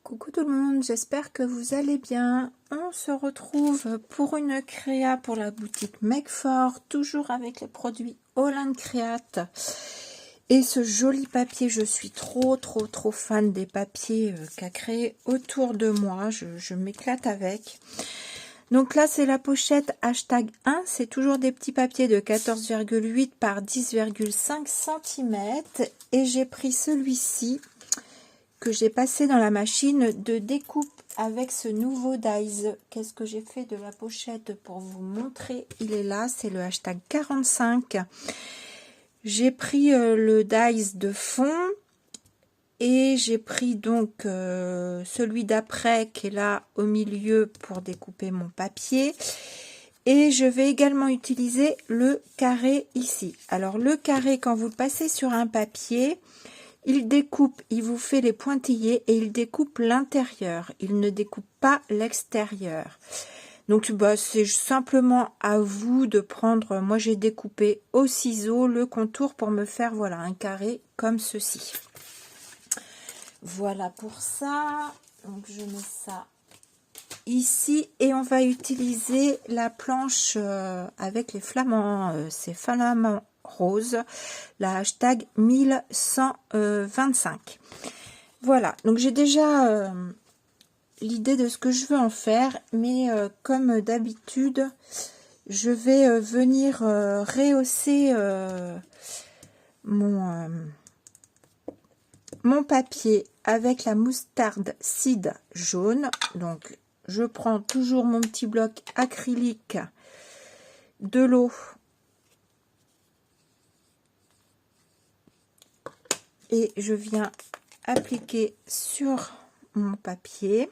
Coucou tout le monde, j'espère que vous allez bien. On se retrouve pour une créa pour la boutique Make For, toujours avec les produits Holland Create. Et ce joli papier, je suis trop fan des papiers qu'a créé autour de moi. Je m'éclate avec. Donc là, c'est la pochette hashtag 1. C'est toujours des petits papiers de 14,8 par 10,5 cm. Et j'ai pris celui-ci que j'ai passé dans la machine de découpe avec ce nouveau dies. Qu'est-ce que j'ai fait de la pochette pour vous montrer? Il est là, c'est le hashtag 45. J'ai pris le dies de fond et j'ai pris donc celui d'après qui est là au milieu pour découper mon papier. Et je vais également utiliser le carré ici. Alors le carré, quand vous le passez sur un papier, il découpe, il vous fait les pointillés et il découpe l'intérieur. Il ne découpe pas l'extérieur. Donc c'est simplement à vous de prendre, moi j'ai découpé au ciseau le contour pour me faire voilà un carré comme ceci. Voilà pour ça. Donc je mets ça ici et on va utiliser la planche avec les flamants, ces flamants rose, la hashtag 1125. Voilà, donc j'ai déjà l'idée de ce que je veux en faire, mais comme d'habitude, je vais venir rehausser mon papier avec la moutarde seed jaune. Donc je prends toujours mon petit bloc acrylique, de l'eau et je viens appliquer sur mon papier.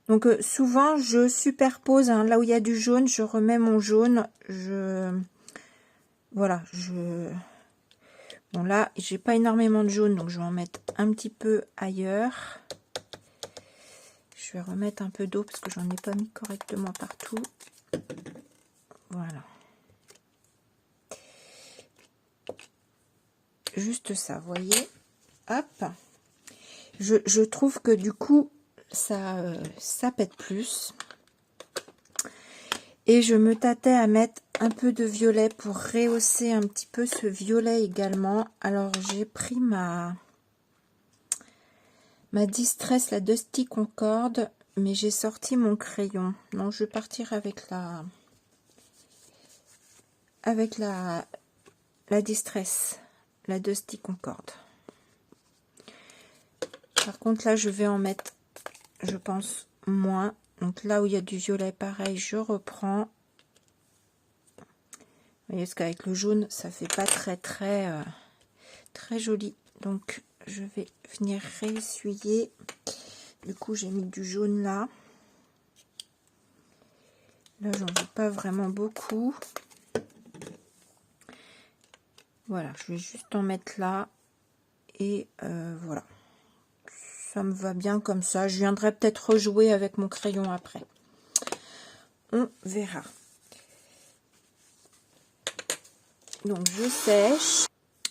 Donc souvent je superpose là où il y a du jaune, je remets mon jaune. Voilà, bon là j'ai pas énormément de jaune, donc je vais en mettre un petit peu ailleurs. Je vais remettre un peu d'eau parce que j'en ai pas mis correctement partout. Voilà. Juste ça, vous voyez. Hop. Je trouve que du coup ça pète plus. Et je me tâtais à mettre un peu de violet pour rehausser un petit peu ce violet également. Alors j'ai pris ma Distress, la Dusty Concorde, mais j'ai sorti mon crayon. Non, je vais partir avec la Distress, la Dusty Concorde. Par contre là je vais en mettre, je pense, moins. Donc là où il y a du violet, pareil, je reprends. Vous voyez, parce qu'avec le jaune, ça fait pas très joli. Donc je vais venir réessuyer. Du coup, j'ai mis du jaune là. Là, j'en veux pas vraiment beaucoup. Voilà, je vais juste en mettre là. Et voilà. Ça me va bien comme ça. Je viendrai peut-être rejouer avec mon crayon après. On verra. Donc, je sèche.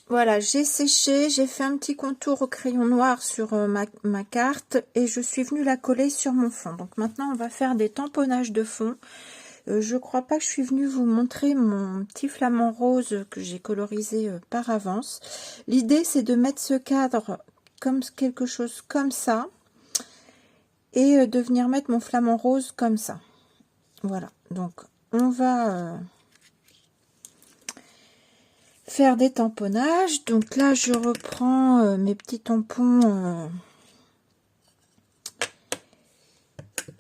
Voilà, j'ai séché. J'ai fait un petit contour au crayon noir sur ma carte. Et je suis venue la coller sur mon fond. Donc, maintenant, on va faire des tamponnages de fond. Je crois pas que je suis venue vous montrer mon petit flamant rose que j'ai colorisé par avance. L'idée, c'est de mettre ce cadre comme quelque chose comme ça et de venir mettre mon flamant rose comme ça. Voilà, donc on va faire des tamponnages. Donc là, je reprends mes petits tampons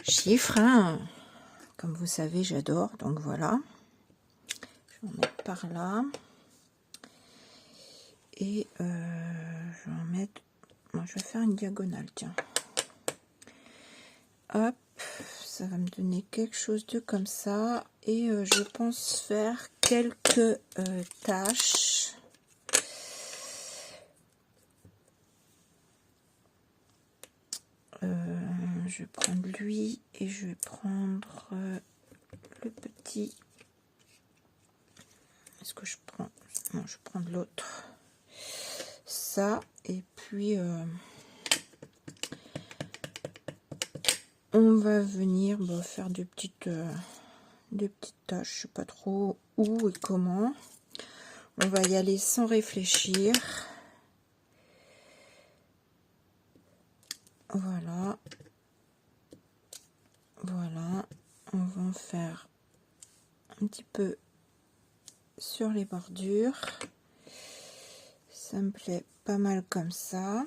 chiffres, hein. Comme vous savez, j'adore. Donc voilà, je vais en mettre par là. Et je vais en mettre, moi je vais faire une diagonale, tiens. Hop, ça va me donner quelque chose de comme ça. Et je pense faire quelques taches. Je vais prendre lui et je vais prendre le petit. Est-ce que je prends? Non, je vais prendre l'autre. Ça, et puis on va venir faire des petites tâches, je sais pas trop où et comment. On va y aller sans réfléchir. Voilà. Voilà. On va en faire un petit peu sur les bordures. Ça me plaît pas mal comme ça.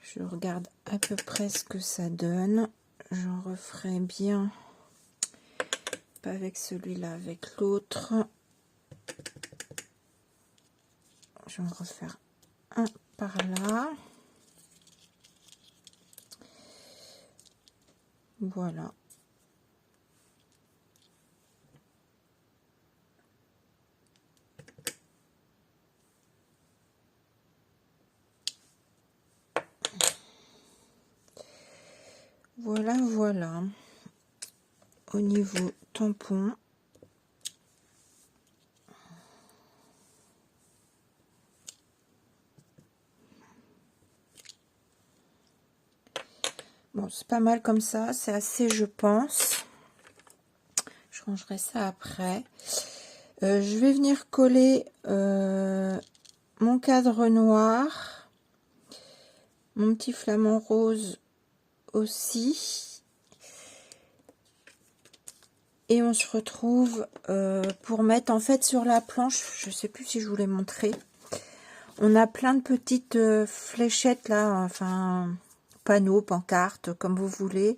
Je regarde à peu près ce que ça donne. J'en referai bien, pas avec celui-là, avec l'autre. Je vais en refaire un par là. Voilà. Voilà, voilà. Au niveau tampon. Bon, c'est pas mal comme ça. C'est assez, je pense. Je rangerai ça après. Je vais venir coller mon cadre noir. Mon petit flamant rose aussi. Et on se retrouve pour mettre en fait sur la planche, je sais plus si je vous l'ai montré, on a plein de petites fléchettes là, enfin panneaux, pancartes, comme vous voulez.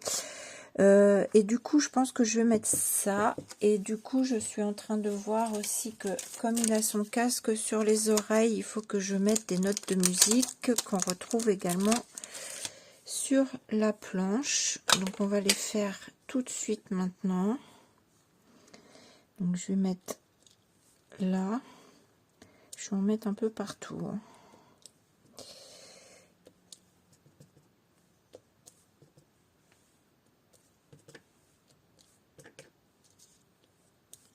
Et du coup je pense que je vais mettre ça. Et du coup je suis en train de voir aussi que comme il a son casque sur les oreilles, il faut que je mette des notes de musique qu'on retrouve également sur la planche. Donc on va les faire tout de suite maintenant. Donc je vais mettre là, je vais en mettre un peu partout.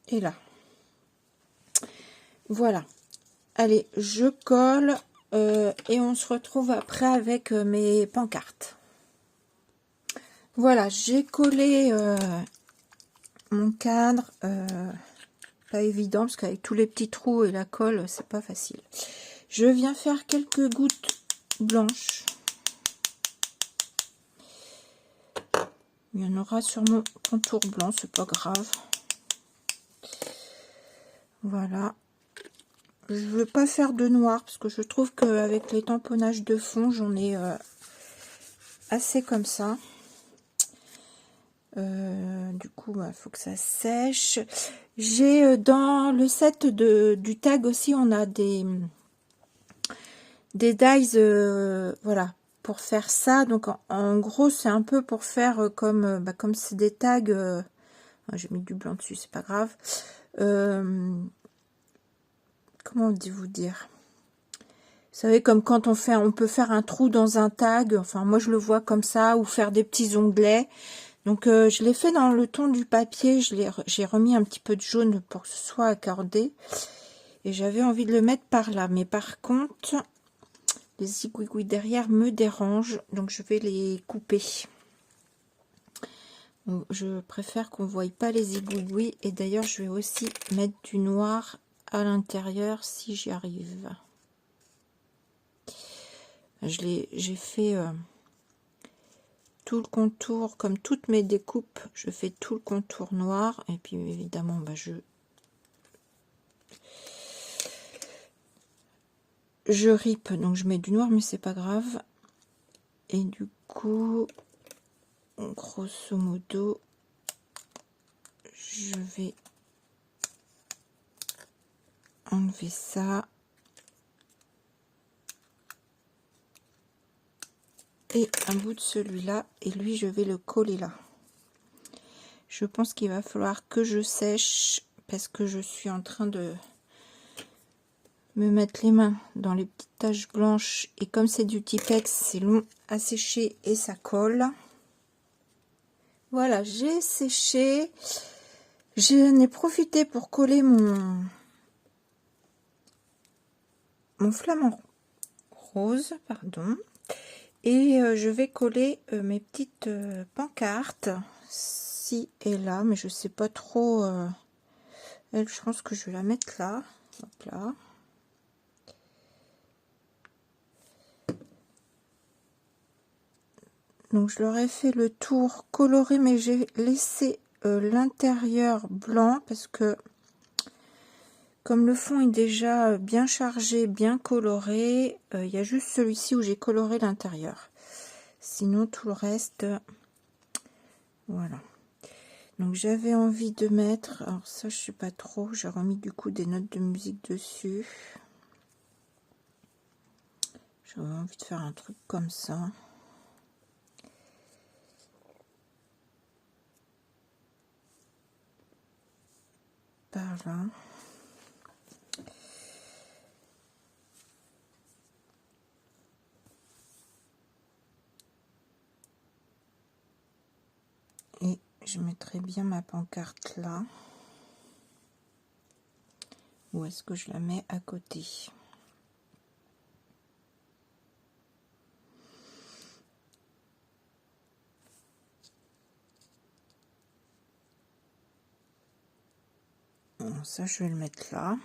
Et là. Voilà. Allez, je colle et on se retrouve après avec mes pancartes. Voilà, j'ai collé mon cadre. Pas évident parce qu'avec tous les petits trous et la colle, c'est pas facile. Je viens faire quelques gouttes blanches. Il y en aura sur mon contour blanc, c'est pas grave. Voilà. Je ne veux pas faire de noir parce que je trouve qu'avec les tamponnages de fond, j'en ai assez comme ça. Du coup, il faut que ça sèche. J'ai dans le set du tag aussi, on a des dies, voilà, pour faire ça. Donc en gros, c'est un peu pour faire comme c'est des tags. J'ai mis du blanc dessus, c'est pas grave. Comment vous dire? Vous savez, comme quand on peut faire un trou dans un tag. Enfin, moi je le vois comme ça, ou faire des petits onglets. Donc je l'ai fait dans le ton du papier, j'ai remis un petit peu de jaune pour que ce soit accordé. Et j'avais envie de le mettre par là. Mais par contre, les zigouigouis derrière me dérangent. Donc je vais les couper. Donc, je préfère qu'on ne voie pas les zigouigouis. Et d'ailleurs, je vais aussi mettre du noir à l'intérieur si j'y arrive. J'ai fait... tout le contour, comme toutes mes découpes, je fais tout le contour noir. Et puis évidemment, je ripe, donc je mets du noir, mais c'est pas grave. Et du coup, grosso modo, je vais enlever ça. Et un bout de celui-là, et lui je vais le coller là. Je pense qu'il va falloir que je sèche parce que je suis en train de me mettre les mains dans les petites taches blanches, et comme c'est du Tipex, c'est long à sécher et ça colle. Voilà, j'ai séché. J'en ai profité pour coller mon flamant rose, pardon. Et je vais coller mes petites pancartes ci et là, mais je sais pas trop. Elle, je pense que je vais la mettre là. Hop là. Donc je leur ai fait le tour coloré, mais j'ai laissé l'intérieur blanc parce que comme le fond est déjà bien chargé, bien coloré, il y a juste celui-ci où j'ai coloré l'intérieur. Sinon tout le reste, voilà. Donc j'avais envie de mettre, alors ça je sais pas trop, j'ai remis du coup des notes de musique dessus. J'avais envie de faire un truc comme ça. Par là. Et je mettrai bien ma pancarte là. Ou est-ce que je la mets à côté? Bon, ça, je vais le mettre là.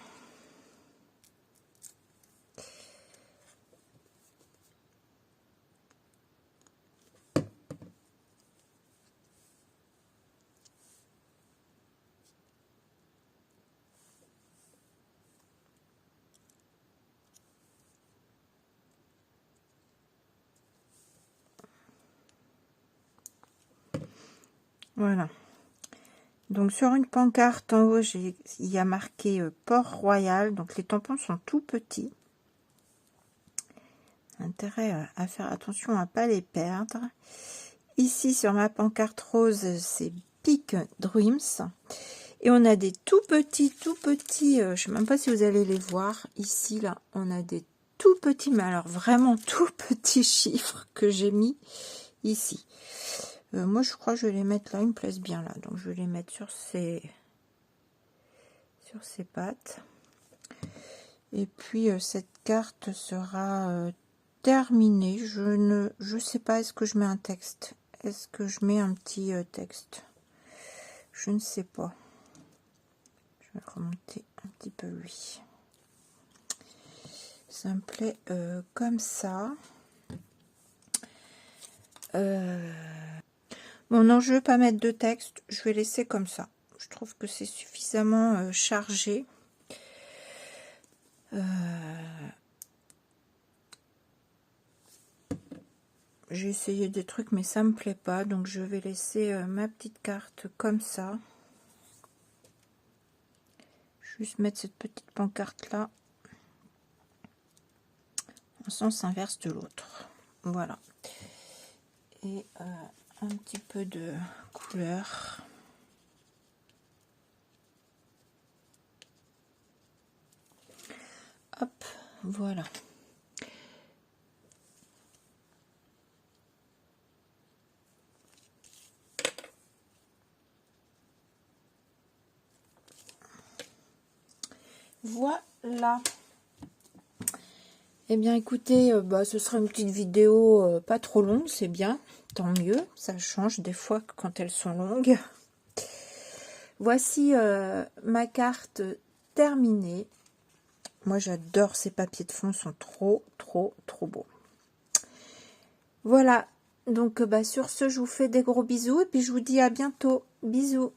Voilà. Donc sur une pancarte en haut, il y a marqué Port-Royal. Donc les tampons sont tout petits. Intérêt à faire attention à ne pas les perdre. Ici sur ma pancarte rose, c'est Peak Dreams. Et on a des tout petits, je ne sais même pas si vous allez les voir. Ici, là, on a des tout petits, mais alors vraiment tout petits chiffres que j'ai mis ici. Moi, je crois que je vais les mettre là, ils me plaisent bien là. Donc, je vais les mettre sur ces pattes. Et puis, cette carte sera terminée. Je sais pas, est-ce que je mets un texte? Est-ce que je mets un petit texte? Je ne sais pas. Je vais remonter un petit peu lui. Ça me plaît comme ça. Bon, non, je ne vais pas mettre de texte. Je vais laisser comme ça. Je trouve que c'est suffisamment chargé. J'ai essayé des trucs, mais ça me plaît pas. Donc, je vais laisser ma petite carte comme ça. Juste mettre cette petite pancarte là en sens inverse de l'autre. Voilà. Et un petit peu de couleur. Hop, voilà. Voilà. Eh bien, écoutez, ce sera une petite vidéo pas trop longue, c'est bien, tant mieux. Ça change des fois quand elles sont longues. Voici ma carte terminée. Moi, j'adore ces papiers de fond, sont trop beaux. Voilà, donc sur ce, je vous fais des gros bisous et puis je vous dis à bientôt. Bisous.